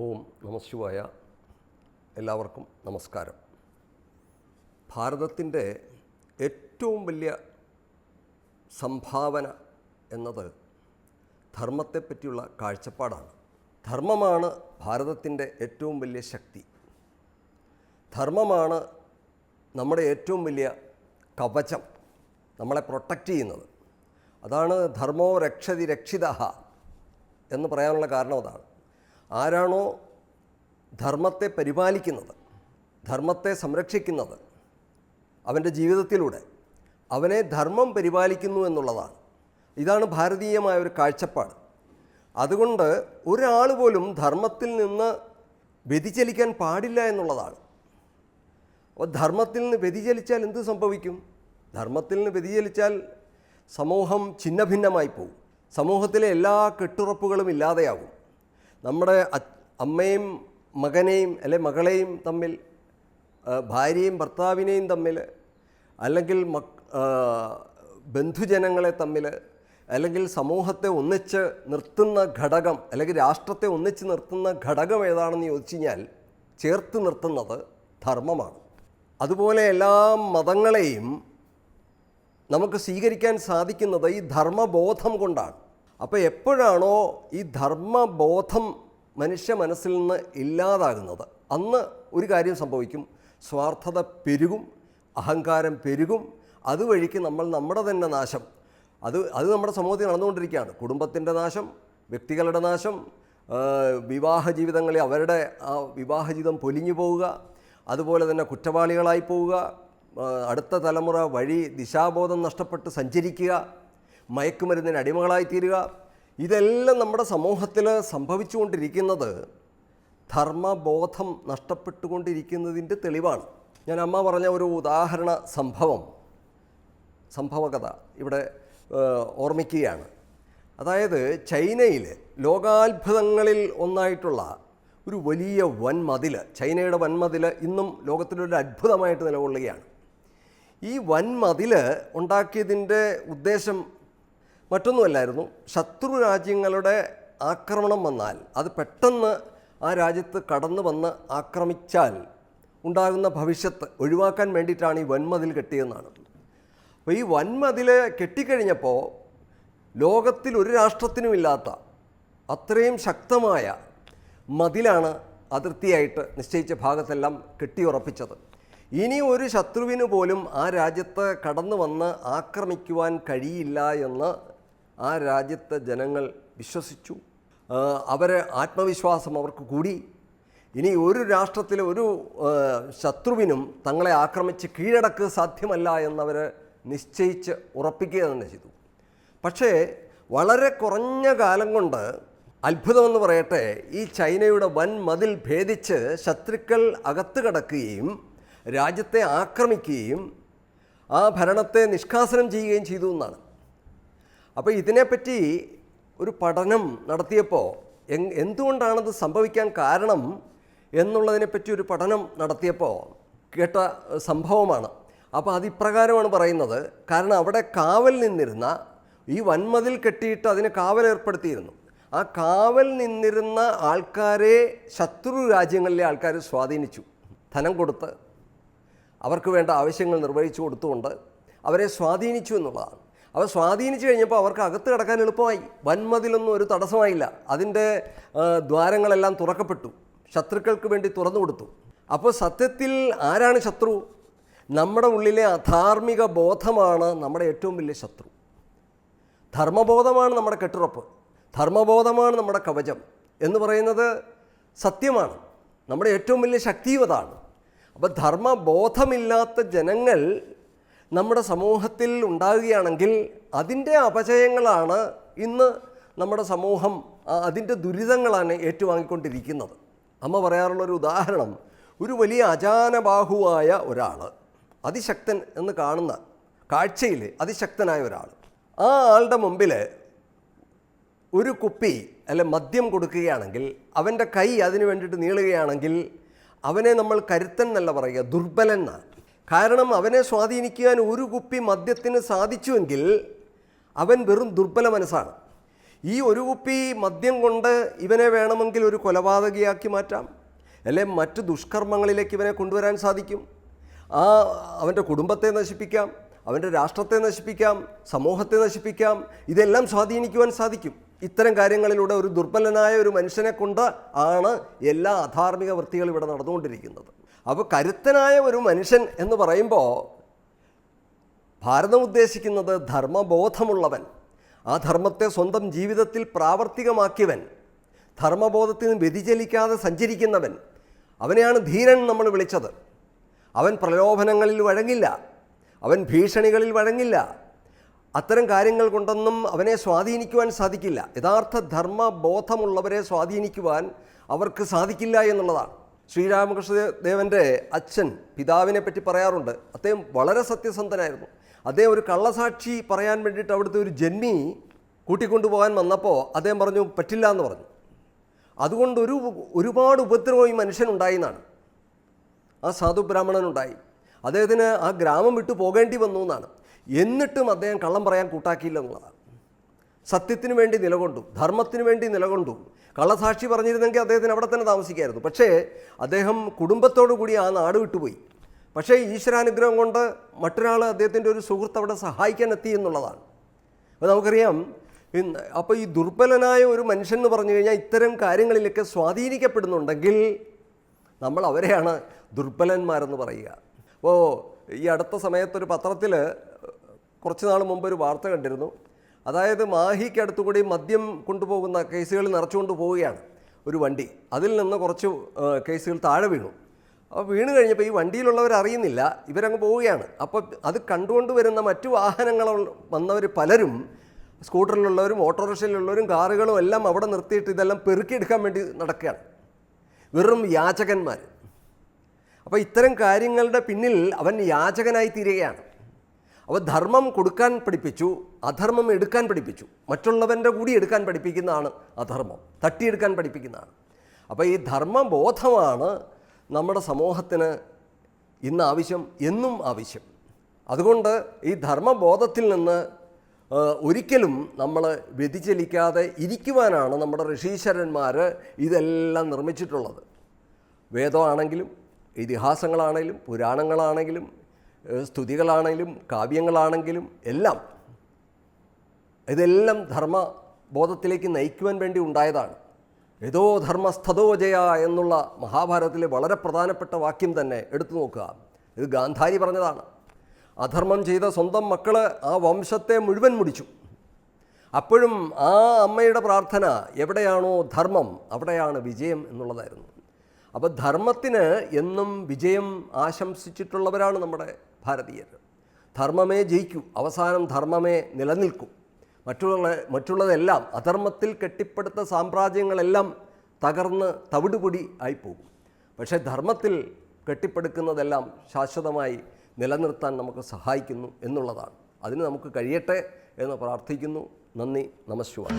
ഓം നമഃശിവായ. എല്ലാവർക്കും നമസ്കാരം. ഭാരതത്തിൻ്റെ ഏറ്റവും വലിയ സംഭാവന എന്നത് ധർമ്മത്തെപ്പറ്റിയുള്ള കാഴ്ചപ്പാടാണ്. ധർമ്മമാണ് ഭാരതത്തിൻ്റെ ഏറ്റവും വലിയ ശക്തി. ധർമ്മമാണ് നമ്മുടെ ഏറ്റവും വലിയ കവചം, നമ്മളെ പ്രൊട്ടക്റ്റ് ചെയ്യുന്നത്. അതാണ് ധർമ്മോ രക്ഷതി രക്ഷിതഃ എന്ന് പറയാനുള്ള കാരണം അതാണ്. ആരാണോ ധർമ്മത്തെ പരിപാലിക്കുന്നത്, ധർമ്മത്തെ സംരക്ഷിക്കുന്നത്, അവൻ്റെ ജീവിതത്തിലൂടെ അവനെ ധർമ്മം പരിപാലിക്കുന്നു എന്നുള്ളതാണ്. ഇതാണ് ഭാരതീയമായ ഒരു കാഴ്ചപ്പാട്. അതുകൊണ്ട് ഒരാൾ പോലും ധർമ്മത്തിൽ നിന്ന് വ്യതിചലിക്കാൻ പാടില്ല എന്നുള്ളതാണ്. അപ്പോൾ ധർമ്മത്തിൽ നിന്ന് വ്യതിചലിച്ചാൽ എന്ത് സംഭവിക്കും? ധർമ്മത്തിൽ നിന്ന് വ്യതിചലിച്ചാൽ സമൂഹം ഛിന്നഭിന്നമായി പോകും. സമൂഹത്തിലെ എല്ലാ കെട്ടുറപ്പുകളും ഇല്ലാതെയാകും. നമ്മുടെ അമ്മയും മകനെയും അല്ലെ മകളെയും തമ്മിൽ, ഭാര്യയും ഭർത്താവിനെയും തമ്മിൽ, അല്ലെങ്കിൽ ബന്ധുജനങ്ങളെ തമ്മിൽ, അല്ലെങ്കിൽ സമൂഹത്തെ ഒന്നിച്ച് നിർത്തുന്ന ഘടകം, അല്ലെങ്കിൽ രാഷ്ട്രത്തെ ഒന്നിച്ച് നിർത്തുന്ന ഘടകം ഏതാണെന്ന് ചോദിച്ചു കഴിഞ്ഞാൽ ചേർത്ത് നിർത്തുന്നത് ധർമ്മമാണ്. അതുപോലെ എല്ലാ മതങ്ങളെയും നമുക്ക് സ്വീകരിക്കാൻ സാധിക്കുന്നത് ഈ ധർമ്മബോധം കൊണ്ടാണ്. അപ്പോൾ എപ്പോഴാണോ ഈ ധർമ്മബോധം മനുഷ്യ മനസ്സിൽ നിന്ന് ഇല്ലാതാകുന്നത്, അന്ന് ഒരു കാര്യം സംഭവിക്കും. സ്വാർത്ഥത പെരുകും, അഹങ്കാരം പെരുകും. അതുവഴിക്ക് നമ്മുടെ തന്നെ നാശം, അത് നമ്മുടെ സമൂഹത്തിൽ നടന്നുകൊണ്ടിരിക്കുകയാണ്. കുടുംബത്തിൻ്റെ നാശം, വ്യക്തികളുടെ നാശം, വിവാഹ ജീവിതങ്ങളിൽ അവരുടെ ആ വിവാഹജീവിതം പൊലിഞ്ഞു പോവുക, അതുപോലെ തന്നെ കുറ്റവാളികളായി പോവുക, അടുത്ത തലമുറ വഴി ദിശാബോധം നഷ്ടപ്പെട്ട് സഞ്ചരിക്കുക, മയക്കുമരുന്നിന് അടിമകളായിത്തീരുക. ഇതെല്ലാം നമ്മുടെ സമൂഹത്തിൽ സംഭവിച്ചുകൊണ്ടിരിക്കുന്നത് ധർമ്മബോധം നഷ്ടപ്പെട്ടുകൊണ്ടിരിക്കുന്നതിൻ്റെ തെളിവാണ്. ഞാൻ അമ്മ പറഞ്ഞ ഒരു ഉദാഹരണ സംഭവകഥ ഇവിടെ ഓർമ്മിക്കുകയാണ്. അതായത് ചൈനയിൽ ലോകാത്ഭുതങ്ങളിൽ ഒന്നായിട്ടുള്ള ഒരു വലിയ വൻമതിൽ, ചൈനയുടെ വൻമതിൽ ഇന്നും ലോകത്തിലൊരു അത്ഭുതമായിട്ട് നിലകൊള്ളുകയാണ്. ഈ വൻമതിൽ ഉണ്ടാക്കിയതിൻ്റെ ഉദ്ദേശം മറ്റൊന്നുമല്ലായിരുന്നു. ശത്രു രാജ്യങ്ങളുടെ ആക്രമണം വന്നാൽ അത് പെട്ടെന്ന് ആ രാജ്യത്ത് കടന്നു വന്ന് ആക്രമിച്ചാൽ ഉണ്ടാകുന്ന ഭവിഷ്യത്ത് ഒഴിവാക്കാൻ വേണ്ടിയിട്ടാണ് ഈ വൻമതിൽ കെട്ടിയതെന്നാണ്. അപ്പോൾ ഈ വൻമതിൽ കെട്ടിക്കഴിഞ്ഞപ്പോൾ ലോകത്തിൽ ഒരു രാഷ്ട്രത്തിനുമില്ലാത്ത അത്രയും ശക്തമായ മതിലാണ് അതിർത്തിയായിട്ട് നിശ്ചയിച്ച ഭാഗത്തെല്ലാം കെട്ടിയുറപ്പിച്ചത്. ഇനി ഒരു ശത്രുവിന് പോലും ആ രാജ്യത്ത് കടന്നു വന്ന് ആക്രമിക്കുവാൻ കഴിയില്ല എന്ന് ആ രാജ്യത്തെ ജനങ്ങൾ വിശ്വസിച്ചു. ആത്മവിശ്വാസം അവർക്ക് കൂടി. ഇനി ഒരു രാഷ്ട്രത്തിലെ ഒരു ശത്രുവിനും തങ്ങളെ ആക്രമിച്ച് കീഴടക്കുക സാധ്യമല്ല എന്നവർ നിശ്ചയിച്ച് ഉറപ്പിക്കുക തന്നെ ചെയ്തു. പക്ഷേ വളരെ കുറഞ്ഞ കാലം കൊണ്ട്, അത്ഭുതമെന്ന് പറയട്ടെ, ഈ ചൈനയുടെ വൻമതിൽ ഭേദിച്ച് ശത്രുക്കൾ അകത്ത് കടക്കുകയും രാജ്യത്തെ ആക്രമിക്കുകയും ആ ഭരണത്തെ നിഷ്കാസനം ചെയ്യുകയും ചെയ്തു എന്നാണ്. അപ്പോൾ ഇതിനെപ്പറ്റി ഒരു പഠനം നടത്തിയപ്പോൾ എന്തുകൊണ്ടാണത് സംഭവിക്കാൻ കാരണം എന്നുള്ളതിനെപ്പറ്റി ഒരു പഠനം നടത്തിയപ്പോൾ കേട്ട സംഭവമാണ്. അപ്പോൾ അതിപ്രകാരമാണ് പറയുന്നത്. കാരണം അവിടെ കാവൽ നിന്നിരുന്ന, ഈ വൻമതിൽ കെട്ടിയിട്ട് അതിന് കാവലേർപ്പെടുത്തിയിരുന്നു. ആ കാവൽ നിന്നിരുന്ന ആൾക്കാരെ ശത്രു രാജ്യങ്ങളിലെ ആൾക്കാർ സ്വാധീനിച്ചു. ധനം കൊടുത്ത് അവർക്ക് വേണ്ട ആവശ്യങ്ങൾ നിർവഹിച്ചു കൊടുത്തുകൊണ്ട് അവരെ സ്വാധീനിച്ചു എന്നുള്ളതാണ്. അവർ സ്വാധീനിച്ചു കഴിഞ്ഞപ്പോൾ അവർക്ക് അകത്ത് കിടക്കാൻ എളുപ്പമായി. വൻമതിലൊന്നും ഒരു തടസ്സമായില്ല. അതിൻ്റെ ദ്വാരങ്ങളെല്ലാം തുറക്കപ്പെട്ടു, ശത്രുക്കൾക്ക് വേണ്ടി തുറന്നു കൊടുത്തു. അപ്പോൾ സത്യത്തിൽ ആരാണ് ശത്രു? നമ്മുടെ ഉള്ളിലെ അധാർമിക ബോധമാണ് നമ്മുടെ ഏറ്റവും വലിയ ശത്രു. ധർമ്മബോധമാണ് നമ്മുടെ കെട്ടുറപ്പ്, ധർമ്മബോധമാണ് നമ്മുടെ കവചം എന്ന് പറയുന്നത് സത്യമാണ്. നമ്മുടെ ഏറ്റവും വലിയ ശക്തിയും അതാണ്. അപ്പോൾ ധർമ്മബോധമില്ലാത്ത ജനങ്ങൾ നമ്മുടെ സമൂഹത്തിൽ ഉണ്ടാകുകയാണെങ്കിൽ അതിൻ്റെ അപചയങ്ങളാണ് ഇന്ന് നമ്മുടെ സമൂഹം, അതിൻ്റെ ദുരിതങ്ങളാണ് ഏറ്റുവാങ്ങിക്കൊണ്ടിരിക്കുന്നത്. അമ്മ പറയാറുള്ളൊരു ഉദാഹരണം, ഒരു വലിയ അജാനബാഹുവായ ഒരാൾ, അതിശക്തൻ എന്ന് കാണുന്ന കാഴ്ചയിൽ അതിശക്തനായ ഒരാൾ, ആ ആളുടെ മുമ്പിൽ ഒരു കുപ്പി അല്ലെ മദ്യം കൊടുക്കുകയാണെങ്കിൽ, അവൻ്റെ കൈ അതിന് വേണ്ടിയിട്ട് നീളുകയാണെങ്കിൽ അവനെ നമ്മൾ കരുത്തൻ എന്നല്ല പറയുക, ദുർബലൻ എന്നാണ്. കാരണം അവനെ സ്വാധീനിക്കാൻ ഒരു കുപ്പി മദ്യത്തിന് സാധിച്ചുവെങ്കിൽ അവൻ വെറും ദുർബല മനസ്സാണ്. ഈ ഒരു കുപ്പി മദ്യം കൊണ്ട് ഇവനെ വേണമെങ്കിൽ ഒരു കൊലപാതകിയാക്കി മാറ്റാം, അല്ലെ മറ്റ് ദുഷ്കർമ്മങ്ങളിലേക്ക് ഇവനെ കൊണ്ടുവരാൻ സാധിക്കും. അവൻ്റെ കുടുംബത്തെ നശിപ്പിക്കാം, അവൻ്റെ രാഷ്ട്രത്തെ നശിപ്പിക്കാം, സമൂഹത്തെ നശിപ്പിക്കാം. ഇതെല്ലാം സ്വാധീനിക്കുവാൻ സാധിക്കും. ഇത്തരം കാര്യങ്ങളിലൂടെ ഒരു ദുർബലനായ ഒരു മനുഷ്യനെ കൊണ്ട് ആണ് എല്ലാ അധാർമിക വൃത്തികളും ഇവിടെ നടന്നുകൊണ്ടിരിക്കുന്നത്. അപ്പോൾ കരുത്തനായ ഒരു മനുഷ്യൻ എന്ന് പറയുമ്പോൾ ഭാരതം ഉദ്ദേശിക്കുന്നത് ധർമ്മബോധമുള്ളവൻ, ആ ധർമ്മത്തെ സ്വന്തം ജീവിതത്തിൽ പ്രാവർത്തികമാക്കിയവൻ, ധർമ്മബോധത്തിൽ നിന്ന് വ്യതിചലിക്കാതെ സഞ്ചരിക്കുന്നവൻ, അവനെയാണ് ധീരൻ നമ്മൾ വിളിച്ചത്. അവൻ പ്രലോഭനങ്ങളിൽ വഴങ്ങില്ല, അവൻ ഭീഷണികളിൽ വഴങ്ങില്ല. അത്തരം കാര്യങ്ങൾ കൊണ്ടൊന്നും അവനെ സ്വാധീനിക്കുവാൻ സാധിക്കില്ല. യഥാർത്ഥ ധർമ്മബോധമുള്ളവരെ സ്വാധീനിക്കുവാൻ അവർക്ക് സാധിക്കില്ല എന്നുള്ളതാണ്. ശ്രീരാമകൃഷ്ണദേവൻ്റെ അച്ഛൻ പിതാവിനെ പറ്റി പറയാറുണ്ട്, അദ്ദേഹം വളരെ സത്യസന്ധനായിരുന്നു. അദ്ദേഹം ഒരു കള്ളസാക്ഷി പറയാൻ വേണ്ടിയിട്ട് അവിടുത്തെ ഒരു ജന്മി കൂട്ടിക്കൊണ്ടുപോകാൻ വന്നപ്പോൾ അദ്ദേഹം പറഞ്ഞു പറ്റില്ല എന്ന് പറഞ്ഞു. അതുകൊണ്ട് ഒരുപാട് ഉപദ്രവം ഈ മനുഷ്യനുണ്ടായി എന്നാണ്. ആ സാധു ബ്രാഹ്മണനുണ്ടായി, അദ്ദേഹത്തിന് ആ ഗ്രാമം വിട്ടു പോകേണ്ടി വന്നു എന്നാണ്. എന്നിട്ടും അദ്ദേഹം കള്ളം പറയാൻ കൂട്ടാക്കിയില്ല എന്നുള്ളതാണ്. സത്യത്തിന് വേണ്ടി നിലകൊണ്ടു, ധർമ്മത്തിന് വേണ്ടി നിലകൊണ്ടു. കള്ളസാക്ഷി പറഞ്ഞിരുന്നെങ്കിൽ അദ്ദേഹത്തിന് അവിടെ തന്നെ താമസിക്കായിരുന്നു. പക്ഷേ അദ്ദേഹം കുടുംബത്തോടു കൂടി ആ നാട് വിട്ടുപോയി. പക്ഷേ ഈശ്വരാനുഗ്രഹം കൊണ്ട് മറ്റൊരാൾ അദ്ദേഹത്തിൻ്റെ ഒരു സുഹൃത്ത് അവിടെ സഹായിക്കാൻ എത്തി എന്നുള്ളതാണ്. അപ്പോൾ നമുക്കറിയാം, അപ്പോൾ ഈ ദുർബലനായ ഒരു മനുഷ്യൻ എന്ന് പറഞ്ഞു കഴിഞ്ഞാൽ ഇത്തരം കാര്യങ്ങളിലൊക്കെ സ്വാധീനിക്കപ്പെടുന്നുണ്ടെങ്കിൽ നമ്മൾ അവരെയാണ് ദുർബലന്മാരെന്ന് പറയുക. അപ്പോൾ ഈ അടുത്ത സമയത്തൊരു പത്രത്തിൽ കുറച്ച് നാൾ മുമ്പ് ഒരു വാർത്ത കണ്ടിരുന്നു. അതായത് മാഹിക്കടുത്തുകൂടി മദ്യം കൊണ്ടുപോകുന്ന കേസുകൾ നിറച്ചുകൊണ്ട് പോവുകയാണ് ഒരു വണ്ടി. അതിൽ നിന്ന് കുറച്ച് കേസുകൾ താഴെ വീണു. അപ്പോൾ വീണ് കഴിഞ്ഞപ്പോൾ ഈ വണ്ടിയിലുള്ളവർ അറിയുന്നില്ല, ഇവരങ്ങ് പോവുകയാണ്. അപ്പോൾ അത് കണ്ടുകൊണ്ട് വരുന്ന മറ്റു വാഹനങ്ങൾ വന്നവർ പലരും, സ്കൂട്ടറിലുള്ളവരും ഓട്ടോറിക്ഷയിലുള്ളവരും കാറുകളും എല്ലാം അവിടെ നിർത്തിയിട്ട് ഇതെല്ലാം പെറുക്കിയെടുക്കാൻ വേണ്ടി നടക്കുകയാണ്. വെറും യാചകന്മാർ. അപ്പോൾ ഇത്തരം കാര്യങ്ങളുടെ പിന്നിൽ അവൻ യാചകനായി തീരുകയാണ്. അപ്പോൾ ധർമ്മം കൊടുക്കാൻ പഠിപ്പിച്ചു, അധർമ്മം എടുക്കാൻ പഠിപ്പിച്ചു. മറ്റുള്ളവൻ്റെ കൂടി എടുക്കാൻ പഠിപ്പിക്കുന്നതാണ് അധർമ്മം, തട്ടിയെടുക്കാൻ പഠിപ്പിക്കുന്നതാണ്. അപ്പോൾ ഈ ധർമ്മബോധമാണ് നമ്മുടെ സമൂഹത്തിന് ഇന്ന് ആവശ്യം, എന്നും ആവശ്യം. അതുകൊണ്ട് ഈ ധർമ്മബോധത്തിൽ നിന്ന് ഒരിക്കലും നമ്മൾ വ്യതിചലിക്കാതെ ഇരിക്കുവാനാണ് നമ്മുടെ ഋഷീശ്വരന്മാർ ഇതെല്ലാം നിർമ്മിച്ചിട്ടുള്ളത്. വേദമാണെങ്കിലും ഇതിഹാസങ്ങളാണെങ്കിലും പുരാണങ്ങളാണെങ്കിലും സ്തുതികളാണെങ്കിലും കാവ്യങ്ങളാണെങ്കിലും എല്ലാം ഇതെല്ലാം ധർമ്മബോധത്തിലേക്ക് നയിക്കുവാൻ വേണ്ടി ഉണ്ടായതാണ്. യഥോ ധർമ്മസ്ഥതോ ജയ എന്നുള്ള മഹാഭാരതത്തിലെ വളരെ പ്രധാനപ്പെട്ട വാക്യം തന്നെ എടുത്തു നോക്കുക. ഇത് ഗാന്ധാരി പറഞ്ഞതാണ്. അധർമ്മം ചെയ്ത സ്വന്തം മക്കൾ ആ വംശത്തെ മുഴുവൻ മുടിച്ചു. അപ്പോഴും ആ അമ്മയുടെ പ്രാർത്ഥന എവിടെയാണോ ധർമ്മം അവിടെയാണ് വിജയം എന്നുള്ളതായിരുന്നു. അപ്പോൾ ധർമ്മത്തിന് എന്നും വിജയം ആശംസിച്ചിട്ടുള്ളവരാണ് നമ്മുടെ ഭാരതീയർ. ധർമ്മമേ ജയിക്കൂ, അവസാനം ധർമ്മമേ നിലനിൽക്കൂ. മറ്റുള്ളതെല്ലാം അധർമ്മത്തിൽ കെട്ടിപ്പടുത്ത സാമ്രാജ്യങ്ങളെല്ലാം തകർന്ന് തവിടുപൊടി ആയിപ്പോകും. പക്ഷേ ധർമ്മത്തിൽ കെട്ടിപ്പടുക്കുന്നതെല്ലാം ശാശ്വതമായി നിലനിർത്താൻ നമുക്ക് സഹായിക്കുന്നു എന്നുള്ളതാണ്. അതിന് നമുക്ക് കഴിയട്ടെ എന്ന് പ്രാർത്ഥിക്കുന്നു. നന്ദി, നമഃശിവായ.